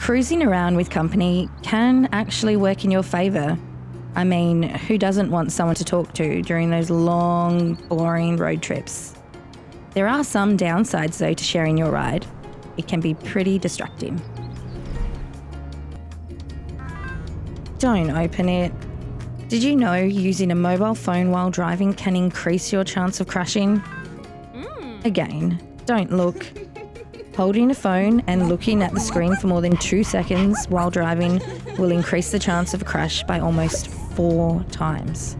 Cruising around with company can actually work in your favour. I mean, who doesn't want someone to talk to during those long, boring road trips? There are some downsides though to sharing your ride. It can be pretty distracting. Don't open it. Did you know using a mobile phone while driving can increase your chance of crashing? Again, don't look. Holding a phone and looking at the screen for more than 2 seconds while driving will increase the chance of a crash by almost 4 times.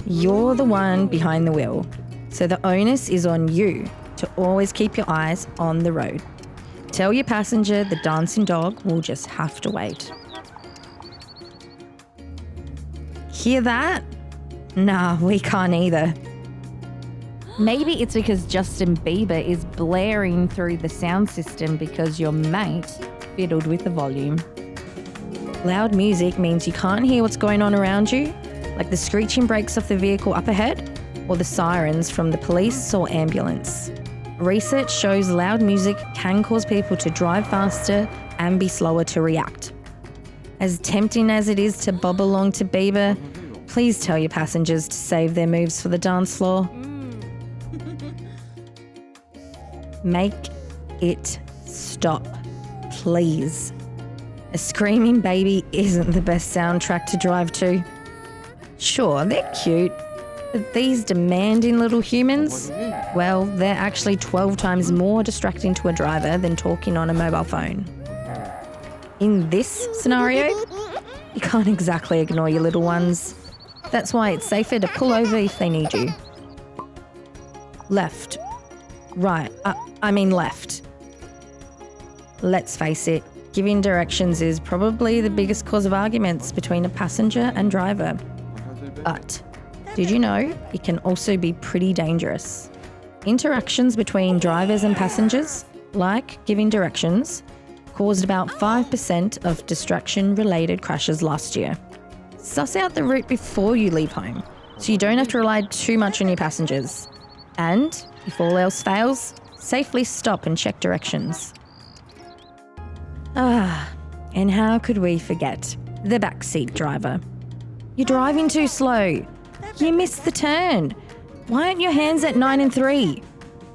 You're the one behind the wheel, so the onus is on you to always keep your eyes on the road. Tell your passenger the dancing dog will just have to wait. Hear that? Nah, we can't either. Maybe it's because Justin Bieber is blaring through the sound system because your mate fiddled with the volume. Loud music means you can't hear what's going on around you, like the screeching brakes off the vehicle up ahead or the sirens from the police or ambulance. Research shows loud music can cause people to drive faster and be slower to react. As tempting as it is to bob along to Bieber, please tell your passengers to save their moves for the dance floor. Make it stop, please. A screaming baby isn't the best soundtrack to drive to. Sure, they're cute, but these demanding little humans, well, they're actually 12 times more distracting to a driver than talking on a mobile phone. In this scenario, you can't exactly ignore your little ones. That's why it's safer to pull over if they need you. Left. Right. I mean left. Let's face it, giving directions is probably the biggest cause of arguments between a passenger and driver. But did you know it can also be pretty dangerous? Interactions between drivers and passengers, like giving directions, caused about 5% of distraction-related crashes last year. Suss out the route before you leave home, so you don't have to rely too much on your passengers. And, if all else fails, safely stop and check directions. And how could we forget the backseat driver? You're driving too slow. You missed the turn. Why aren't your hands at 9 and 3?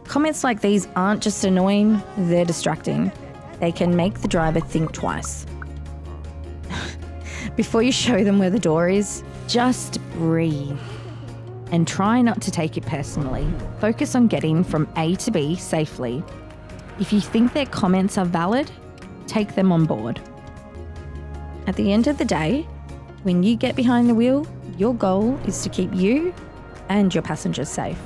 Comments like these aren't just annoying, they're distracting. They can make the driver think twice. Before you show them where the door is, just breathe. And try not to take it personally. Focus on getting from A to B safely. If you think their comments are valid, take them on board. At the end of the day, when you get behind the wheel, your goal is to keep you and your passengers safe.